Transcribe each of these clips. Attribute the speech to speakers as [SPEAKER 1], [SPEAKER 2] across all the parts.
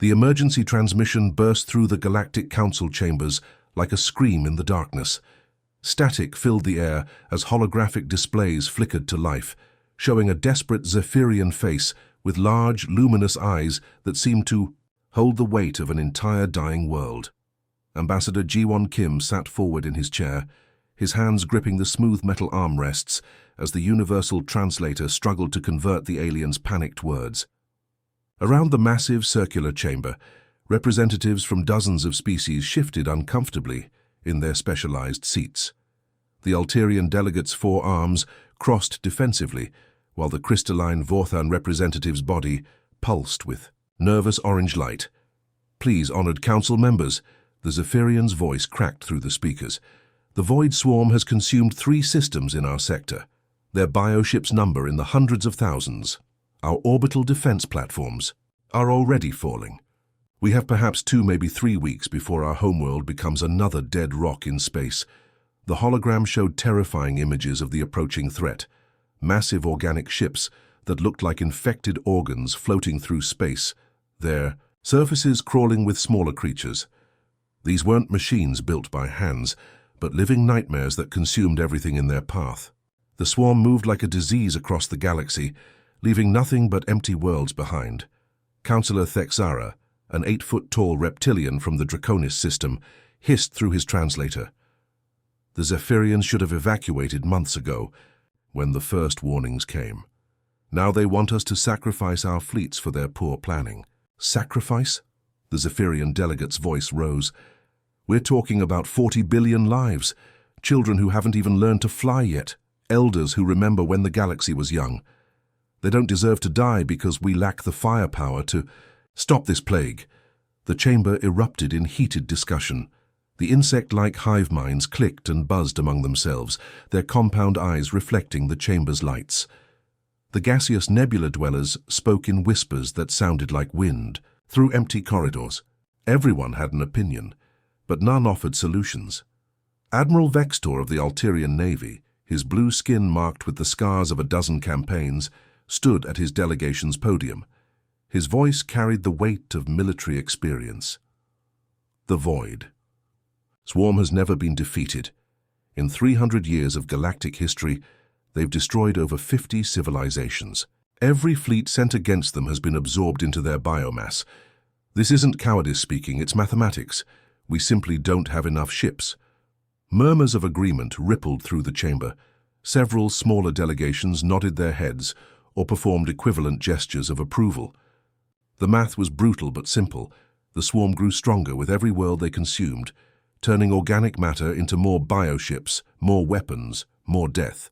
[SPEAKER 1] The emergency transmission burst through the Galactic Council chambers like a scream in the darkness. Static filled the air as holographic displays flickered to life, showing a desperate Zephyrian face with large, luminous eyes that seemed to hold the weight of an entire dying world. Ambassador Ji-won Kim sat forward in his chair, his hands gripping the smooth metal armrests as the universal translator struggled to convert the alien's panicked words. Around the massive circular chamber, representatives from dozens of species shifted uncomfortably in their specialized seats. The Alterian delegate's four arms crossed defensively, while the crystalline Vorthan representative's body pulsed with nervous orange light. "Please, honored council members," the Zephyrian's voice cracked through the speakers. "The Void Swarm has consumed 3 systems in our sector. Their bioships number in the hundreds of thousands. Our orbital defense platforms are already falling. We have perhaps 2, maybe 3 weeks before our homeworld becomes another dead rock in space." The hologram showed terrifying images of the approaching threat. Massive organic ships that looked like infected organs floating through space, their surfaces crawling with smaller creatures. These weren't machines built by hands, but living nightmares that consumed everything in their path. The swarm moved like a disease across the galaxy, leaving nothing but empty worlds behind. Councillor Thexara, an 8-foot-tall reptilian from the Draconis system, hissed through his translator. The Zephyrians should have evacuated months ago, when the first warnings came. Now they want us to sacrifice our fleets for their poor planning. Sacrifice? The Zephyrian delegate's voice rose. "We're talking about 40 billion lives, children who haven't even learned to fly yet, elders who remember when the galaxy was young. They don't deserve to die because we lack the firepower to stop this plague." The chamber erupted in heated discussion. The insect-like hive minds clicked and buzzed among themselves, their compound eyes reflecting the chamber's lights. The gaseous nebula dwellers spoke in whispers that sounded like wind through empty corridors. Everyone had an opinion, but none offered solutions. Admiral Vextor of the Alterian Navy, his blue skin marked with the scars of a dozen campaigns, stood at his delegation's podium. His voice carried the weight of military experience. The Void. Swarm has never been defeated. In 300 years of galactic history, they've destroyed over 50 civilizations. Every fleet sent against them has been absorbed into their biomass. This isn't cowardice speaking, it's mathematics. We simply don't have enough ships. Murmurs of agreement rippled through the chamber. Several smaller delegations nodded their heads or performed equivalent gestures of approval. The math was brutal but simple. The swarm grew stronger with every world they consumed, turning organic matter into more bioships, more weapons, more death.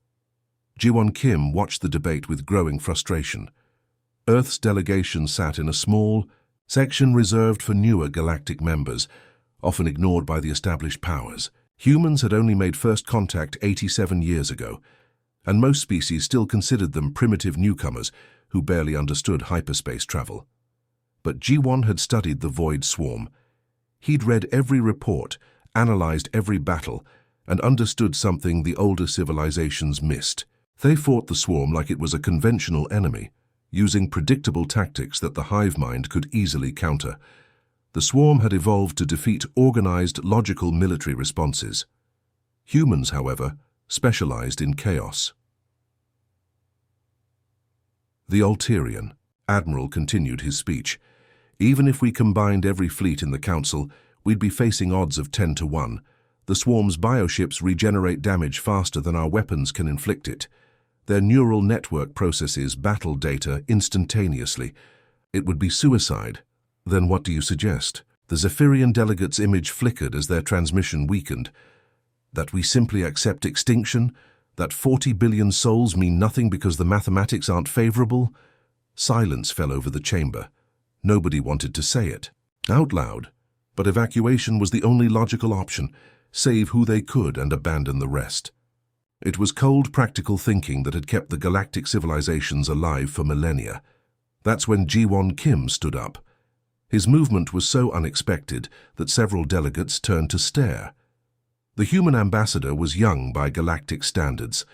[SPEAKER 1] Ji-won Kim watched the debate with growing frustration. Earth's delegation sat in a small section reserved for newer galactic members, often ignored by the established powers. Humans had only made first contact 87 years ago, and most species still considered them primitive newcomers who barely understood hyperspace travel. But Ji-won had studied the Void Swarm. He'd read every report, analyzed every battle, and understood something the older civilizations missed. They fought the swarm like it was a conventional enemy, using predictable tactics that the hive mind could easily counter. The swarm had evolved to defeat organized, logical military responses. Humans, however, specialized in chaos. The Alterian Admiral continued his speech. "Even if we combined every fleet in the Council, we'd be facing odds of 10 to 1. The swarm's bioships regenerate damage faster than our weapons can inflict it. Their neural network processes battle data instantaneously. It would be suicide." "Then what do you suggest?" The Zephyrian delegate's image flickered as their transmission weakened. "That we simply accept extinction? That 40 billion souls mean nothing because the mathematics aren't favorable?" Silence fell over the chamber. Nobody wanted to say it out loud, but evacuation was the only logical option. Save who they could and abandon the rest. It was cold, practical thinking that had kept the galactic civilizations alive for millennia. That's when Ji-won Kim stood up. His movement was so unexpected that several delegates turned to stare. The human ambassador was young by galactic standards,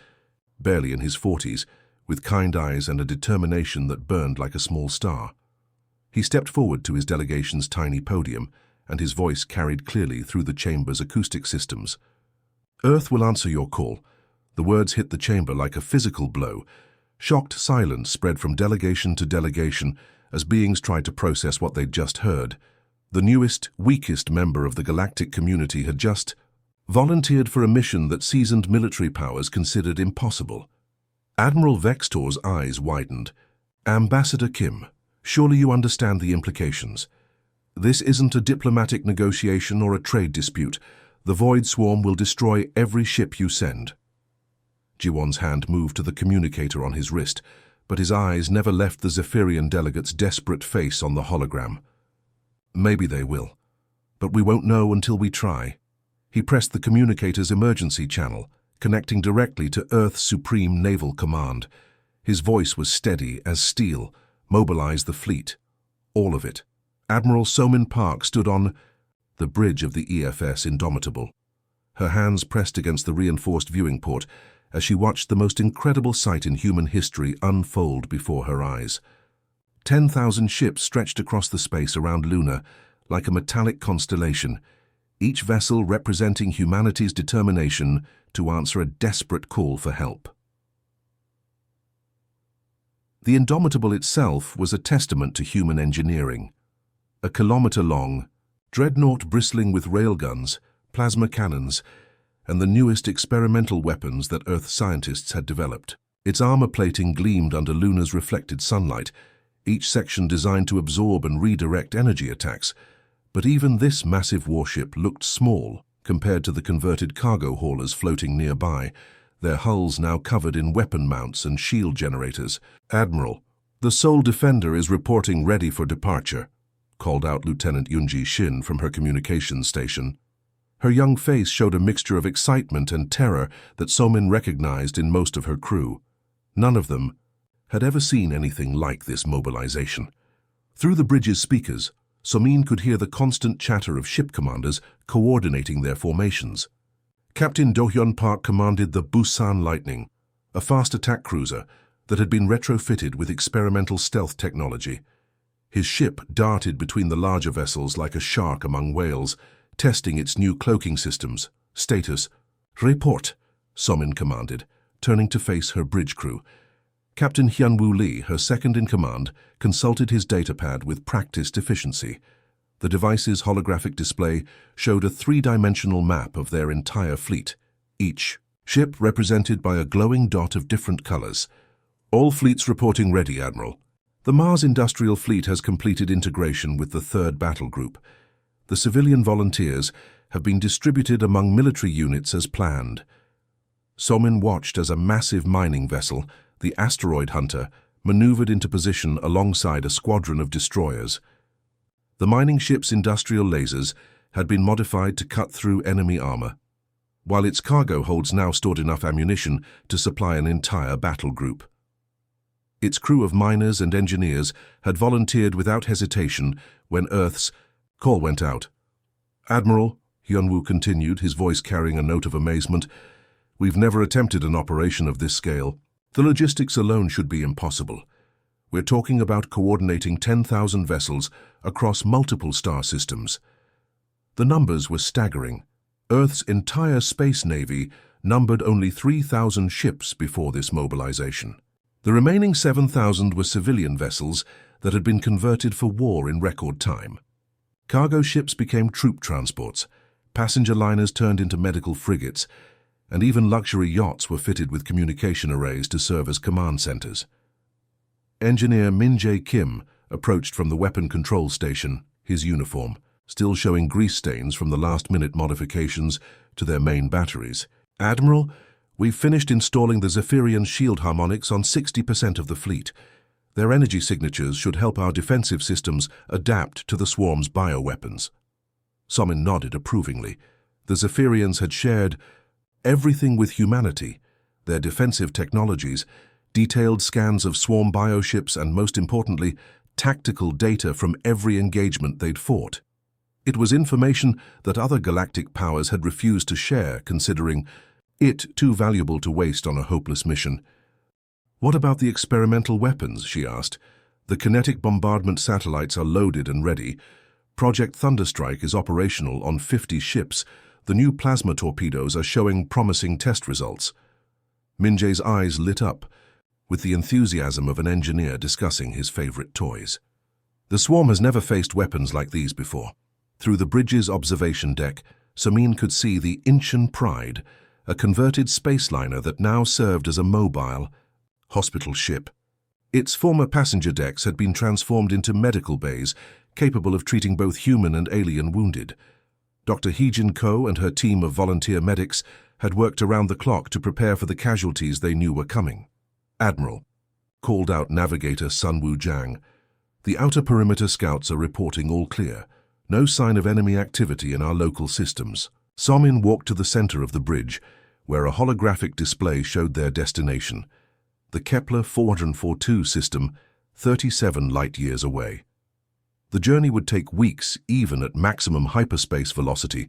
[SPEAKER 1] barely in his 40s, with kind eyes and a determination that burned like a small star. He stepped forward to his delegation's tiny podium, and his voice carried clearly through the chamber's acoustic systems. "Earth will answer your call." The words hit the chamber like a physical blow. Shocked silence spread from delegation to delegation as beings tried to process what they'd just heard. The newest, weakest member of the galactic community had just volunteered for a mission that seasoned military powers considered impossible. Admiral Vextor's eyes widened. "Ambassador Kim, surely you understand the implications. This isn't a diplomatic negotiation or a trade dispute. The Void Swarm will destroy every ship you send." Jiwon's hand moved to the communicator on his wrist, but his eyes never left the Zephyrian delegate's desperate face on the hologram. "Maybe they will, but we won't know until we try." He pressed the communicator's emergency channel, connecting directly to Earth's Supreme Naval Command. His voice was steady as steel. "Mobilize the fleet. All of it." Admiral Somin Park stood on the bridge of the EFS Indomitable, her hands pressed against the reinforced viewing port as she watched the most incredible sight in human history unfold before her eyes. 10,000 ships stretched across the space around Luna like a metallic constellation, each vessel representing humanity's determination to answer a desperate call for help. The Indomitable itself was a testament to human engineering. A kilometer-long, dreadnought bristling with railguns, plasma cannons, and the newest experimental weapons that Earth scientists had developed. Its armor plating gleamed under Luna's reflected sunlight, each section designed to absorb and redirect energy attacks. But even this massive warship looked small compared to the converted cargo haulers floating nearby, their hulls now covered in weapon mounts and shield generators. "Admiral, the Soul Defender is reporting ready for departure," called out Lieutenant Yunji Shin from her communications station. Her young face showed a mixture of excitement and terror that Somin recognized in most of her crew. None of them had ever seen anything like this mobilization. Through the bridge's speakers, Somin could hear the constant chatter of ship commanders coordinating their formations. Captain Do-hyun Park commanded the Busan Lightning, a fast attack cruiser that had been retrofitted with experimental stealth technology. His ship darted between the larger vessels like a shark among whales, testing its new cloaking systems. "Status, report," Somin commanded, turning to face her bridge crew. Captain Hyunwoo Lee, her second-in-command, consulted his datapad with practiced efficiency. The device's holographic display showed a three-dimensional map of their entire fleet, each ship represented by a glowing dot of different colors. "All fleets reporting ready, Admiral. The Mars Industrial Fleet has completed integration with the 3rd Battle Group. The civilian volunteers have been distributed among military units as planned." Somin watched as a massive mining vessel, the Asteroid Hunter, maneuvered into position alongside a squadron of destroyers. The mining ship's industrial lasers had been modified to cut through enemy armor, while its cargo holds now stored enough ammunition to supply an entire battle group. Its crew of miners and engineers had volunteered without hesitation when Earth's call went out. "Admiral," Hyunwoo continued, his voice carrying a note of amazement, "we've never attempted an operation of this scale. The logistics alone should be impossible. We're talking about coordinating 10,000 vessels across multiple star systems." The numbers were staggering. Earth's entire space navy numbered only 3,000 ships before this mobilization. The remaining 7,000 were civilian vessels that had been converted for war in record time. Cargo ships became troop transports, passenger liners turned into medical frigates, and even luxury yachts were fitted with communication arrays to serve as command centers. Engineer Min Jae Kim approached from the weapon control station, his uniform still showing grease stains from the last-minute modifications to their main batteries. "Admiral, we've finished installing the Zephyrian shield harmonics on 60% of the fleet. Their energy signatures should help our defensive systems adapt to the swarm's bioweapons." Somin nodded approvingly. The Zephyrians had shared everything with humanity, their defensive technologies, detailed scans of swarm bioships, and most importantly, tactical data from every engagement they'd fought. It was information that other galactic powers had refused to share, considering it too valuable to waste on a hopeless mission. "What about the experimental weapons?" she asked. The kinetic bombardment satellites are loaded and ready. Project Thunderstrike is operational on 50 ships. The new plasma torpedoes are showing promising test results. Minje's eyes lit up with the enthusiasm of an engineer discussing his favorite toys. The swarm has never faced weapons like these before. Through the bridge's observation deck, Samin could see the Incheon Pride, a converted space liner that now served as a mobile hospital ship. Its former passenger decks had been transformed into medical bays, capable of treating both human and alien wounded. Dr. Heejin Ko and her team of volunteer medics had worked around the clock to prepare for the casualties they knew were coming. "Admiral," called out Navigator Sun Woo Jang, "the outer perimeter scouts are reporting all clear. No sign of enemy activity in our local systems." Somin walked to the center of the bridge, where a holographic display showed their destination, the Kepler 442 system, 37 light-years away. The journey would take weeks, even at maximum hyperspace velocity,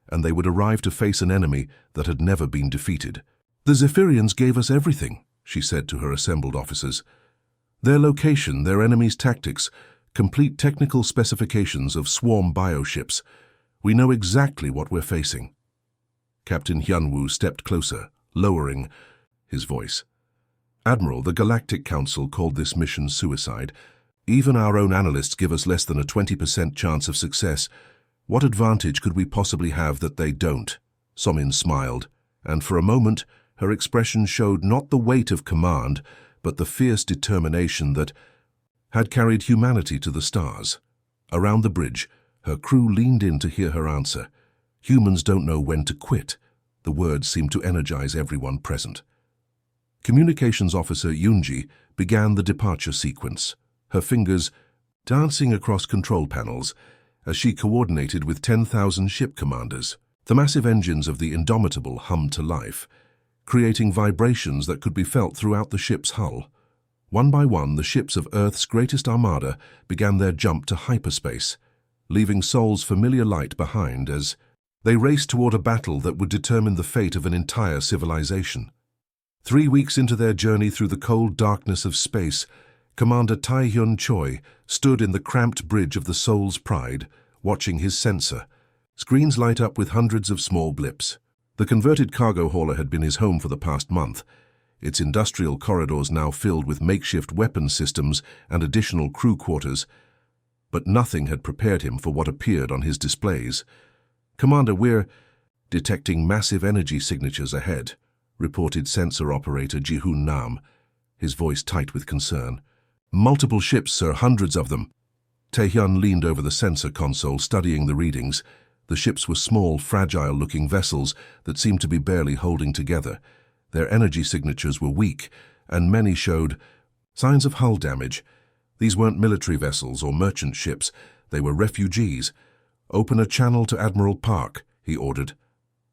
[SPEAKER 1] and they would arrive to face an enemy that had never been defeated. "The Zephyrians gave us everything," she said to her assembled officers. "Their location, their enemy's tactics, complete technical specifications of swarm bioships. We know exactly what we're facing." Captain Hyunwoo stepped closer, lowering his voice. "Admiral, the Galactic Council called this mission suicide. Even our own analysts give us less than a 20% chance of success. What advantage could we possibly have that they don't?" Somin smiled, and for a moment her expression showed not the weight of command, but the fierce determination that had carried humanity to the stars. Around the bridge, her crew leaned in to hear her answer. "Humans don't know when to quit." The words seemed to energize everyone present. Communications Officer Yoonji began the departure sequence, her fingers dancing across control panels as she coordinated with 10,000 ship commanders. The massive engines of the Indomitable hummed to life, creating vibrations that could be felt throughout the ship's hull. One by one, the ships of Earth's greatest armada began their jump to hyperspace, leaving Sol's familiar light behind as they raced toward a battle that would determine the fate of an entire civilization. 3 weeks into their journey through the cold darkness of space, Commander Taehyun Choi stood in the cramped bridge of the Soul's Pride, watching his sensor. Screens light up with hundreds of small blips. The converted cargo hauler had been his home for the past month, its industrial corridors now filled with makeshift weapons systems and additional crew quarters. But nothing had prepared him for what appeared on his displays. "Commander, we're detecting massive energy signatures ahead," reported sensor operator Ji-hoon Nam, his voice tight with concern. "Multiple ships, sir, hundreds of them." Taehyun leaned over the sensor console, studying the readings. The ships were small, fragile-looking vessels that seemed to be barely holding together. Their energy signatures were weak, and many showed signs of hull damage. These weren't military vessels or merchant ships. They were refugees. "Open a channel to Admiral Park," he ordered.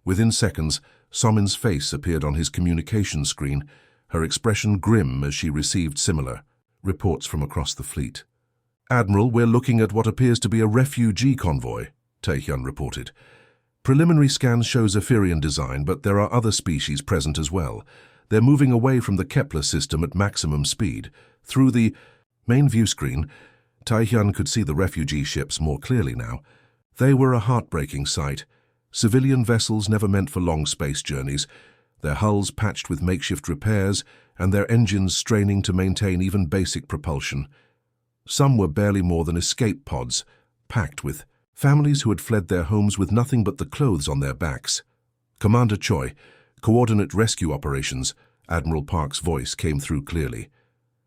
[SPEAKER 1] Within seconds, Somin's face appeared on his communication screen, her expression grim as she received similar reports from across the fleet. "Admiral, we're looking at what appears to be a refugee convoy," Taehyun reported. "Preliminary scans show Zephyrian design, but there are other species present as well. They're moving away from the Kepler system at maximum speed." Through the main view screen, Taehyun could see the refugee ships more clearly now. They were a heartbreaking sight. Civilian vessels never meant for long space journeys, their hulls patched with makeshift repairs and their engines straining to maintain even basic propulsion. Some were barely more than escape pods, packed with families who had fled their homes with nothing but the clothes on their backs. "Commander Choi, coordinate rescue operations," Admiral Park's voice came through clearly.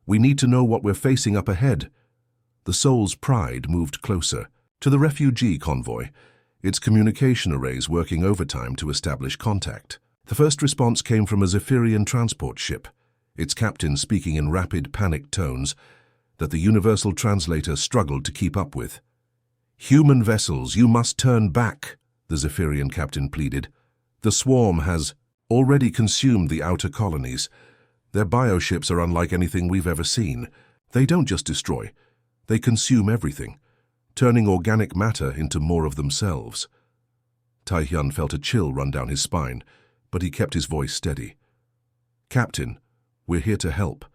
[SPEAKER 1] "We need to know what we're facing up ahead." The Soul's Pride moved closer to the refugee convoy, its communication arrays working overtime to establish contact. The first response came from a Zephyrian transport ship, its captain speaking in rapid, panicked tones that the universal translator struggled to keep up with. "Human vessels, you must turn back," the Zephyrian captain pleaded. "The swarm has already consumed the outer colonies. Their bioships are unlike anything we've ever seen. They don't just destroy, they consume everything, turning organic matter into more of themselves." Taehyun felt a chill run down his spine, but he kept his voice steady. "Captain, we're here to help.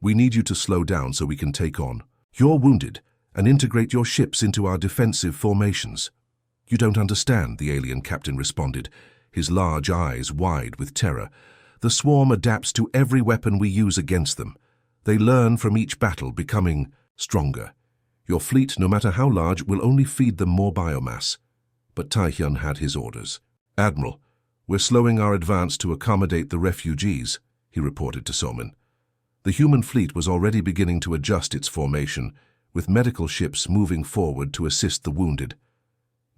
[SPEAKER 1] We need you to slow down so we can take on You're wounded, and integrate your ships into our defensive formations. You don't understand, the alien captain responded, his large eyes wide with terror. The swarm adapts to every weapon we use against them. They learn from each battle, becoming stronger. Your fleet, no matter how large, will only feed them more biomass. But Taihyun had his orders. Admiral, we're slowing our advance to accommodate the refugees, he reported to Somin. The human fleet was already beginning to adjust its formation, with medical ships moving forward to assist the wounded.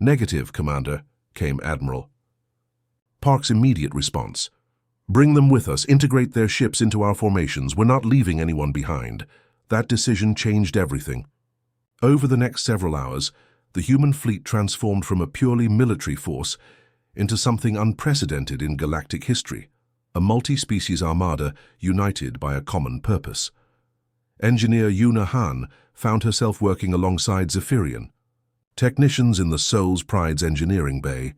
[SPEAKER 1] Negative, Commander, came Admiral Park's immediate response. Bring them with us, integrate their ships into our formations. We're not leaving anyone behind. That decision changed everything. Over the next several hours, the human fleet transformed from a purely military force into something unprecedented in galactic history, a multi-species armada united by a common purpose. Engineer Yuna Han found herself working alongside Zephyrian, technicians in the Soul's Pride's engineering bay.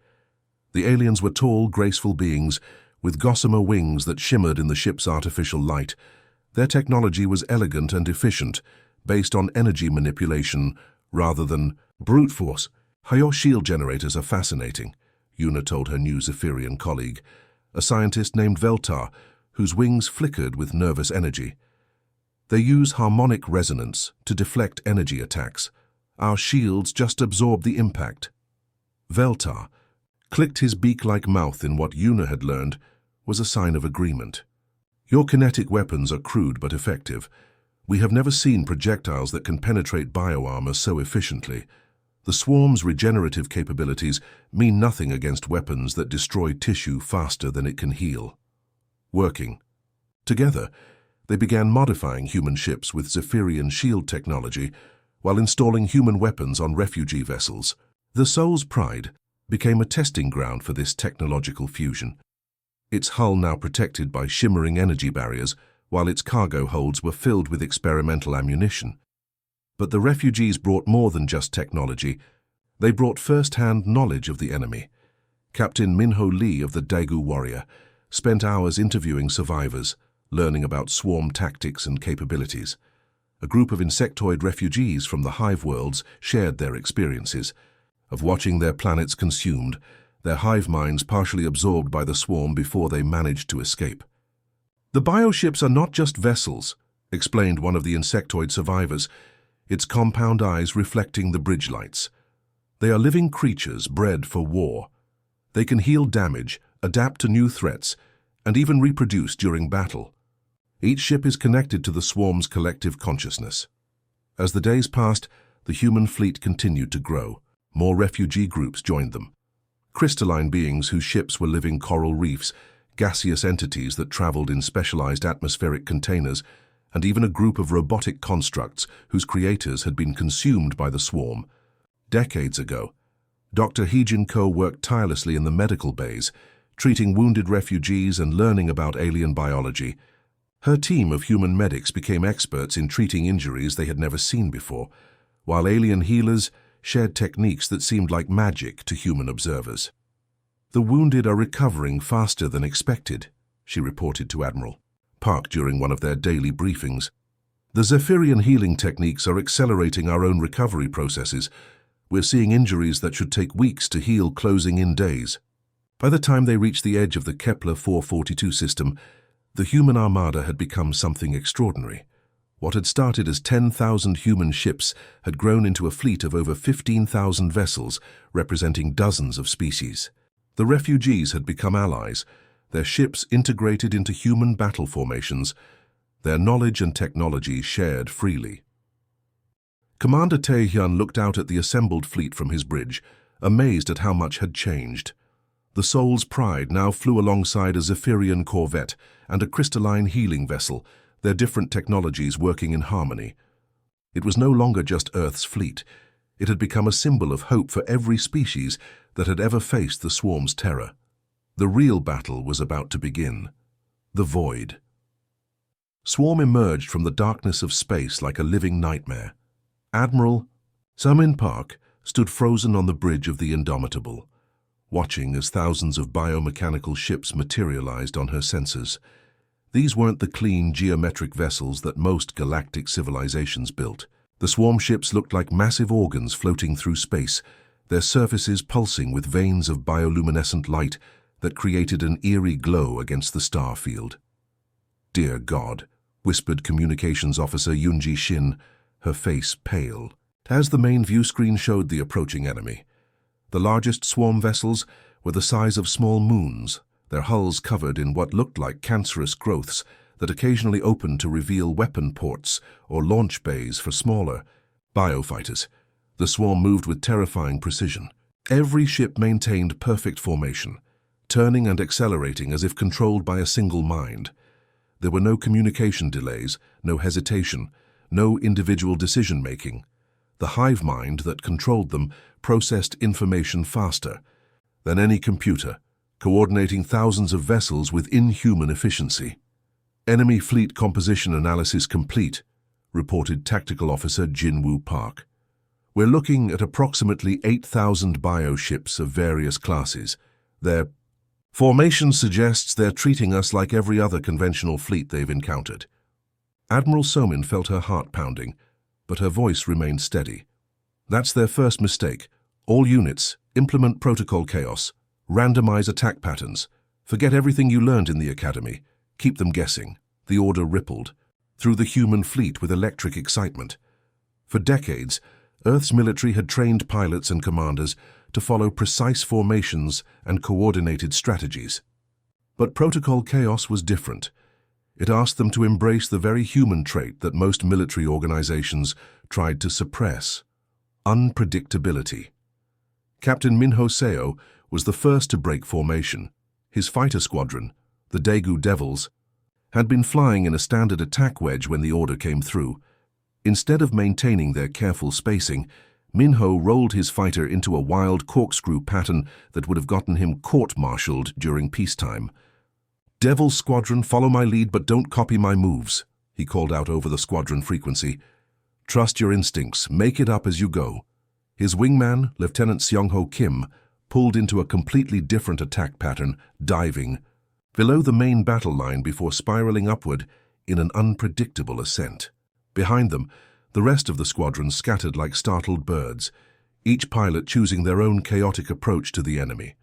[SPEAKER 1] The aliens were tall, graceful beings with gossamer wings that shimmered in the ship's artificial light. Their technology was elegant and efficient, based on energy manipulation rather than brute force. Your shield generators are fascinating, Yuna told her new Zephyrian colleague, a scientist named Veltar, whose wings flickered with nervous energy. They use harmonic resonance to deflect energy attacks. Our shields just absorb the impact. Veltar clicked his beak-like mouth in what Yuna had learned was a sign of agreement. Your kinetic weapons are crude but effective. We have never seen projectiles that can penetrate bioarmor so efficiently. The swarm's regenerative capabilities mean nothing against weapons that destroy tissue faster than it can heal. Working together, they began modifying human ships with Zephyrian shield technology while installing human weapons on refugee vessels. The Soul's Pride became a testing ground for this technological fusion. Its hull now protected by shimmering energy barriers, while its cargo holds were filled with experimental ammunition. But the refugees brought more than just technology. They brought first-hand knowledge of the enemy. Captain Minho Lee of the Daegu Warrior spent hours interviewing survivors, learning about swarm tactics and capabilities. A group of insectoid refugees from the hive worlds shared their experiences of watching their planets consumed, their hive minds partially absorbed by the swarm before they managed to escape. The bioships are not just vessels, explained one of the insectoid survivors, its compound eyes reflecting the bridge lights. They are living creatures bred for war. They can heal damage, adapt to new threats, and even reproduce during battle. Each ship is connected to the swarm's collective consciousness. As the days passed, the human fleet continued to grow. More refugee groups joined them. Crystalline beings whose ships were living coral reefs, gaseous entities that traveled in specialized atmospheric containers, and even a group of robotic constructs whose creators had been consumed by the swarm. Decades ago, Dr. Heejin Ko worked tirelessly in the medical bays, treating wounded refugees and learning about alien biology. Her team of human medics became experts in treating injuries they had never seen before, while alien healers shared techniques that seemed like magic to human observers. The wounded are recovering faster than expected, she reported to Admiral Park during one of their daily briefings. The Zephyrian healing techniques are accelerating our own recovery processes. We're seeing injuries that should take weeks to heal closing in days. By the time they reached the edge of the Kepler 442 system, the human armada had become something extraordinary. What had started as 10,000 human ships had grown into a fleet of over 15,000 vessels, representing dozens of species. The refugees had become allies, their ships integrated into human battle formations, their knowledge and technology shared freely. Commander Taehyun looked out at the assembled fleet from his bridge, amazed at how much had changed. The Soul's Pride now flew alongside a Zephyrian corvette and a crystalline healing vessel, their different technologies working in harmony. It was no longer just Earth's fleet. It had become a symbol of hope for every species that had ever faced the swarm's terror. The real battle was about to begin. The Void. Swarm emerged from the darkness of space like a living nightmare. Admiral Samin Park stood frozen on the bridge of the Indomitable, watching as thousands of biomechanical ships materialized on her sensors. These weren't the clean, geometric vessels that most galactic civilizations built. The swarm ships looked like massive organs floating through space, their surfaces pulsing with veins of bioluminescent light that created an eerie glow against the star field. "Dear God," whispered Communications Officer Yoonji Shin, her face pale, as the main view screen showed the approaching enemy. The largest swarm vessels were the size of small moons, their hulls covered in what looked like cancerous growths that occasionally opened to reveal weapon ports or launch bays for smaller biofighters. The swarm moved with terrifying precision. Every ship maintained perfect formation, turning and accelerating as if controlled by a single mind. There were no communication delays, no hesitation, no individual decision-making. The hive mind that controlled them processed information faster than any computer, coordinating thousands of vessels with inhuman efficiency. "Enemy fleet composition analysis complete," reported Tactical Officer Jin-Woo Park. "We're looking at approximately 8,000 bioships of various classes. Their formation suggests they're treating us like every other conventional fleet they've encountered." Admiral Somin felt her heart pounding, but her voice remained steady. "That's their first mistake. All units, implement protocol chaos. Randomize attack patterns. Forget everything you learned in the academy. Keep them guessing." The order rippled through the human fleet with electric excitement. For decades, Earth's military had trained pilots and commanders to follow precise formations and coordinated strategies. But protocol chaos was different. It asked them to embrace the very human trait that most military organizations tried to suppress: unpredictability. Captain Minho Seo was the first to break formation. His fighter squadron, the Daegu Devils, had been flying in a standard attack wedge when the order came through. Instead of maintaining their careful spacing, Minho rolled his fighter into a wild corkscrew pattern that would have gotten him court-martialed during peacetime. "Devil Squadron, follow my lead but don't copy my moves," he called out over the squadron frequency. "Trust your instincts, make it up as you go." His wingman, Lieutenant Seong-ho Kim, pulled into a completely different attack pattern, diving below the main battle line before spiraling upward in an unpredictable ascent. Behind them, the rest of the squadron scattered like startled birds, each pilot choosing their own chaotic approach to the enemy.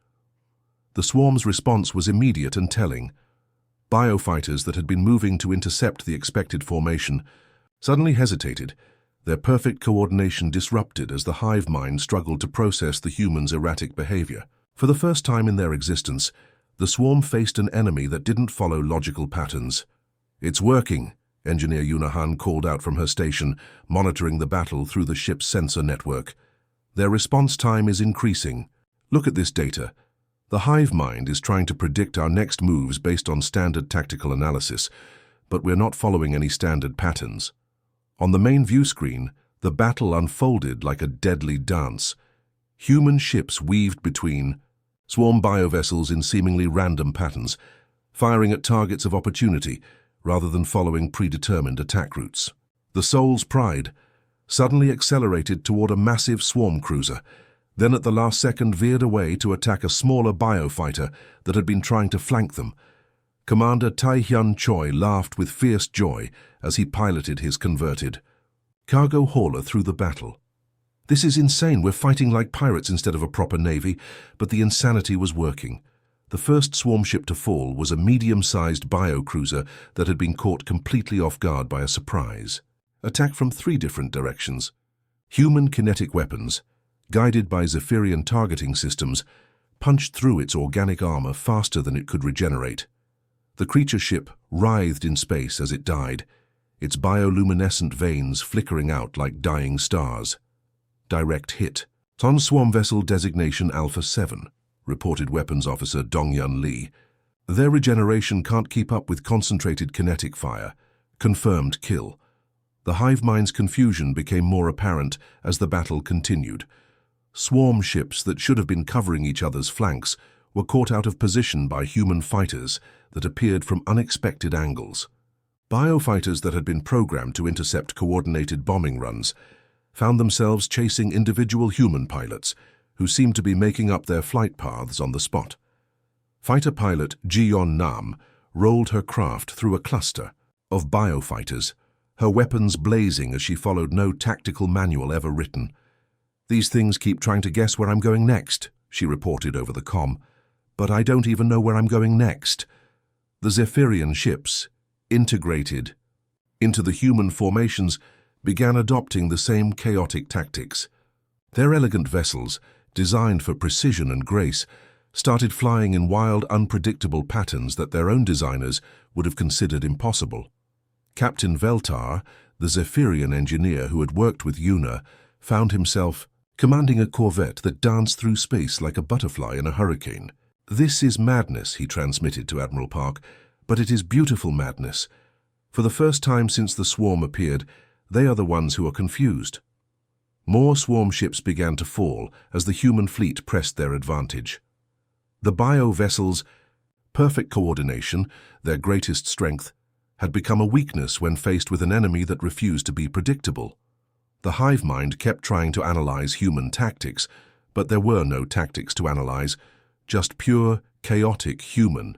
[SPEAKER 1] The swarm's response was immediate and telling. Biofighters that had been moving to intercept the expected formation suddenly hesitated, their perfect coordination disrupted as the hive mind struggled to process the humans' erratic behavior. For the first time in their existence, the swarm faced an enemy that didn't follow logical patterns. "It's working," Engineer Yunahan called out from her station, monitoring the battle through the ship's sensor network. "Their response time is increasing. Look at this data. The hive mind is trying to predict our next moves based on standard tactical analysis, but we're not following any standard patterns." On the main view screen, the battle unfolded like a deadly dance. Human ships weaved between swarm biovessels in seemingly random patterns, firing at targets of opportunity rather than following predetermined attack routes. The Soul's Pride suddenly accelerated toward a massive swarm cruiser, then at the last second veered away to attack a smaller biofighter that had been trying to flank them. Commander Tai-hyun Choi laughed with fierce joy as he piloted his converted cargo hauler through the battle. "This is insane, we're fighting like pirates instead of a proper navy," but the insanity was working. The first swarm ship to fall was a medium-sized biocruiser that had been caught completely off guard by a surprise. Attack from 3 different directions. Human kinetic weapons, guided by Zephyrian targeting systems, punched through its organic armor faster than it could regenerate. The creature ship writhed in space as it died, its bioluminescent veins flickering out like dying stars. Direct hit. "On swarm vessel designation Alpha 7, reported Weapons Officer Dong-Yun Lee. "Their regeneration can't keep up with concentrated kinetic fire. Confirmed kill." The hive mind's confusion became more apparent as the battle continued. Swarm ships that should have been covering each other's flanks were caught out of position by human fighters that appeared from unexpected angles. Biofighters that had been programmed to intercept coordinated bombing runs found themselves chasing individual human pilots who seemed to be making up their flight paths on the spot. Fighter pilot Ji-yeon Nam rolled her craft through a cluster of biofighters, her weapons blazing as she followed no tactical manual ever written. "These things keep trying to guess where I'm going next," she reported over the comm. "But I don't even know where I'm going next." The Zephyrian ships, integrated into the human formations, began adopting the same chaotic tactics. Their elegant vessels, designed for precision and grace, started flying in wild, unpredictable patterns that their own designers would have considered impossible. Captain Veltar, the Zephyrian engineer who had worked with Yuna, found himself commanding a corvette that danced through space like a butterfly in a hurricane. "This is madness," he transmitted to Admiral Park, "but it is beautiful madness. For the first time since the swarm appeared, they are the ones who are confused." More swarm ships began to fall as the human fleet pressed their advantage. The bio-vessels' perfect coordination, their greatest strength, had become a weakness when faced with an enemy that refused to be predictable. The hive mind kept trying to analyze human tactics, but there were no tactics to analyze, just pure, chaotic human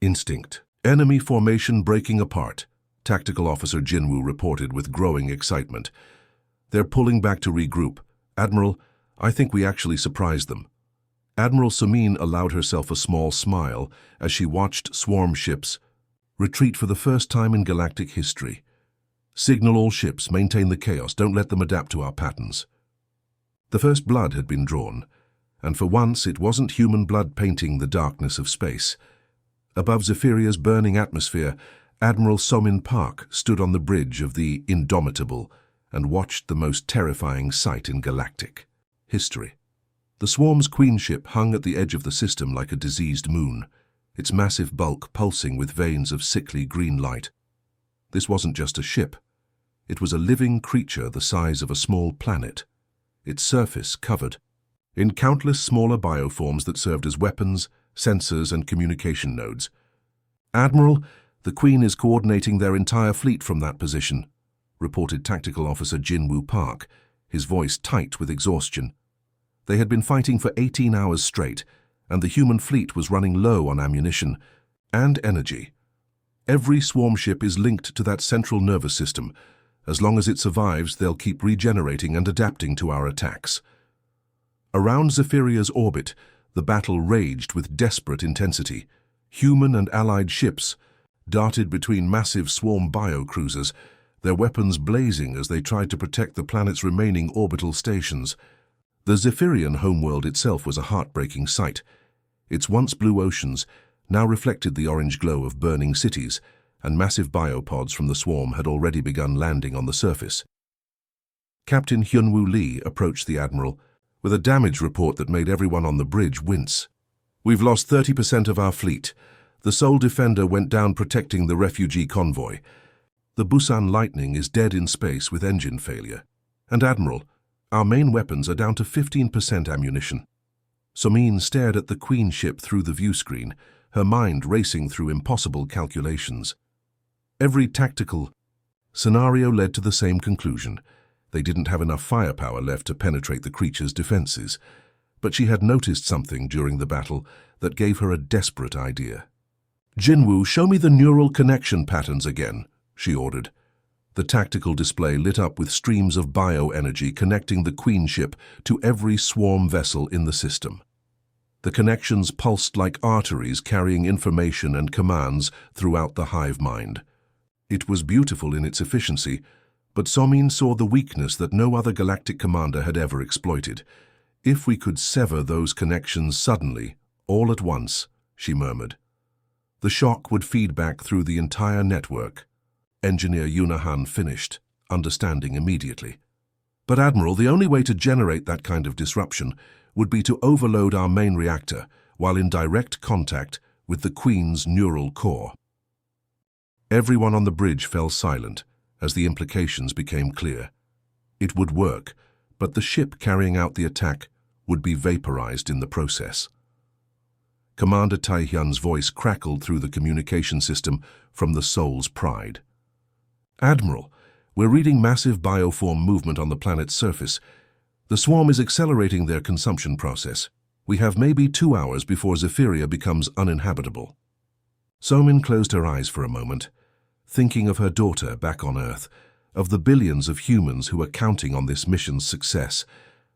[SPEAKER 1] instinct. "Enemy formation breaking apart," Tactical Officer Jinwoo reported with growing excitement. "They're pulling back to regroup. Admiral, I think we actually surprised them." Admiral Somin allowed herself a small smile as she watched swarm ships retreat for the first time in galactic history. "Signal all ships, maintain the chaos, don't let them adapt to our patterns." The first blood had been drawn, and for once it wasn't human blood painting the darkness of space. Above Zephyria's burning atmosphere, Admiral Somin Park stood on the bridge of the Indomitable and watched the most terrifying sight in galactic history. The swarm's queen ship hung at the edge of the system like a diseased moon, its massive bulk pulsing with veins of sickly green light. This wasn't just a ship. It was a living creature the size of a small planet, its surface covered in countless smaller bioforms that served as weapons, sensors, and communication nodes. "Admiral, the Queen is coordinating their entire fleet from that position," reported Tactical Officer Jinwoo Park, his voice tight with exhaustion. They had been fighting for 18 hours straight, and the human fleet was running low on ammunition and energy. "Every swarm ship is linked to that central nervous system. As long as it survives, they'll keep regenerating and adapting to our attacks." Around Zephyria's orbit, the battle raged with desperate intensity. Human and allied ships darted between massive swarm bio-cruisers, their weapons blazing as they tried to protect the planet's remaining orbital stations. The Zephyrian homeworld itself was a heartbreaking sight. Its once blue oceans now reflected the orange glow of burning cities, and massive biopods from the swarm had already begun landing on the surface. Captain Hyunwoo Lee approached the Admiral with a damage report that made everyone on the bridge wince. "We've lost 30% of our fleet. The sole defender went down protecting the refugee convoy. The Busan Lightning is dead in space with engine failure. And Admiral, our main weapons are down to 15% ammunition." Somin stared at the Queen ship through the view screen, her mind racing through impossible calculations. Every tactical scenario led to the same conclusion. They didn't have enough firepower left to penetrate the creature's defenses. But she had noticed something during the battle that gave her a desperate idea. "Jinwoo, show me the neural connection patterns again," she ordered. The tactical display lit up with streams of bioenergy connecting the Queen ship to every swarm vessel in the system. The connections pulsed like arteries carrying information and commands throughout the hive mind. It was beautiful in its efficiency, but Somin saw the weakness that no other galactic commander had ever exploited. "If we could sever those connections suddenly, all at once," she murmured. "The shock would feed back through the entire network." Engineer Yunahan finished, understanding immediately. "But Admiral, the only way to generate that kind of disruption would be to overload our main reactor while in direct contact with the Queen's neural core." Everyone on the bridge fell silent as the implications became clear. It would work, but the ship carrying out the attack would be vaporized in the process. Commander Taehyun's voice crackled through the communication system from the Soul's Pride. "Admiral, we're reading massive bioform movement on the planet's surface. The swarm is accelerating their consumption process. We have maybe 2 hours before Zephyria becomes uninhabitable." Somin closed her eyes for a moment, thinking of her daughter back on Earth, of the billions of humans who are counting on this mission's success,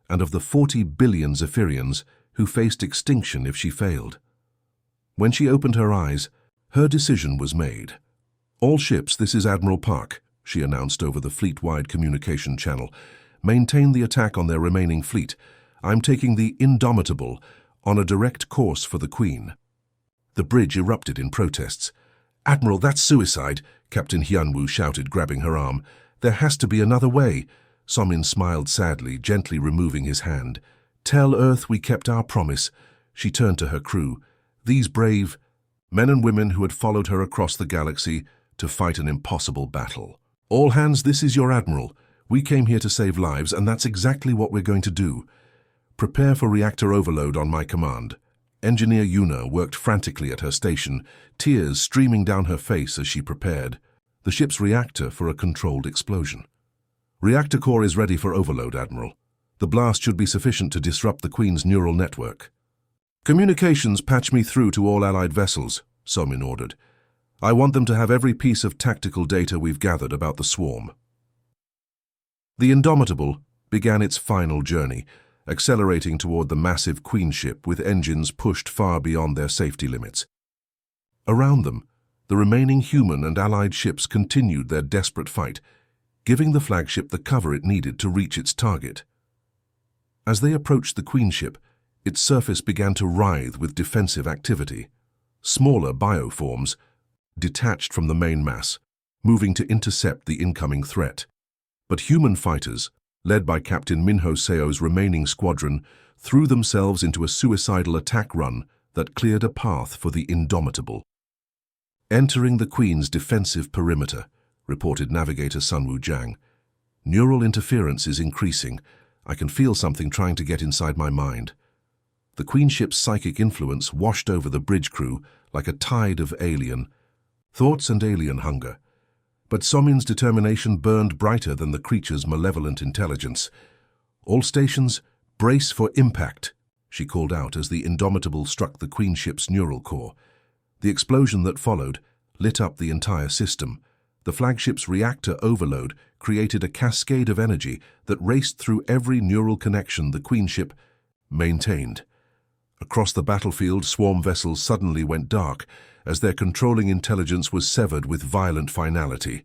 [SPEAKER 1] and of the 40 billion Zephyrians who faced extinction if she failed. When she opened her eyes, her decision was made. "All ships, this is Admiral Park," she announced over the fleet-wide communication channel. "Maintain the attack on their remaining fleet. I'm taking the Indomitable on a direct course for the Queen." The bridge erupted in protests. "Admiral, that's suicide," Captain Hyunwoo shouted, grabbing her arm. "There has to be another way." Somin smiled sadly, gently removing his hand. "Tell Earth we kept our promise." She turned to her crew. These brave men and women who had followed her across the galaxy to fight an impossible battle. "All hands, this is your Admiral. We came here to save lives, and that's exactly what we're going to do. Prepare for reactor overload on my command." Engineer Yuna worked frantically at her station, tears streaming down her face as she prepared the ship's reactor for a controlled explosion. "Reactor core is ready for overload, Admiral. The blast should be sufficient to disrupt the Queen's neural network." "Communications, patch me through to all Allied vessels," Somin ordered. "I want them to have every piece of tactical data we've gathered about the swarm." The Indomitable began its final journey, accelerating toward the massive Queen ship with engines pushed far beyond their safety limits. Around them, the remaining human and Allied ships continued their desperate fight, giving the flagship the cover it needed to reach its target. As they approached the Queen ship, its surface began to writhe with defensive activity. Smaller bioforms detached from the main mass, moving to intercept the incoming threat. But human fighters, led by Captain Minho Seo's remaining squadron, threw themselves into a suicidal attack run that cleared a path for the Indomitable. "Entering the Queen's defensive perimeter," reported Navigator Sunwoo Jang. "Neural interference is increasing. I can feel something trying to get inside my mind." The Queen ship's psychic influence washed over the bridge crew like a tide of alien thoughts and alien hunger. But Somin's determination burned brighter than the creature's malevolent intelligence. "All stations, brace for impact," she called out as the Indomitable struck the Queen ship's neural core. The explosion that followed lit up the entire system. The flagship's reactor overload created a cascade of energy that raced through every neural connection the Queen ship maintained. Across the battlefield, swarm vessels suddenly went dark as their controlling intelligence was severed with violent finality.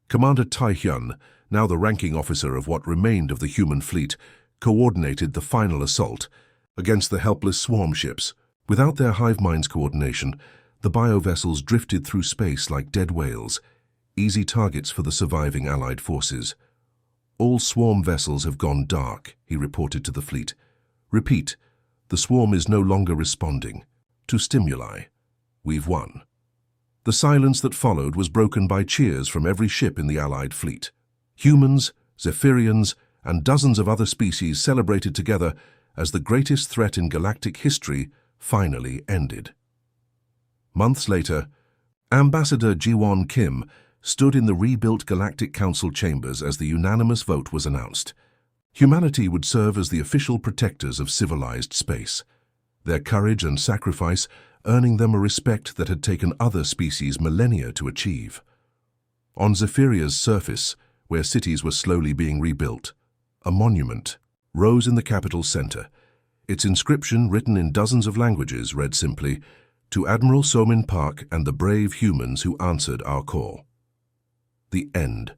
[SPEAKER 1] Commander Tai Hyun, now the ranking officer of what remained of the human fleet, coordinated the final assault against the helpless swarm ships. Without their hive minds coordination, the biovessels drifted through space like dead whales, easy targets for the surviving Allied forces. "All swarm vessels have gone dark," he reported to the fleet. "Repeat, the swarm is no longer responding to stimuli. We've won." The silence that followed was broken by cheers from every ship in the Allied fleet. Humans, Zephyrians, and dozens of other species celebrated together as the greatest threat in galactic history finally ended. Months later, Ambassador Ji-won Kim stood in the rebuilt Galactic Council chambers as the unanimous vote was announced. Humanity would serve as the official protectors of civilized space, their courage and sacrifice earning them a respect that had taken other species millennia to achieve. On Zephyrria's surface, where cities were slowly being rebuilt, a monument rose in the capital center. Its inscription, written in dozens of languages, read simply, "To Admiral Somin Park and the brave humans who answered our call." The end.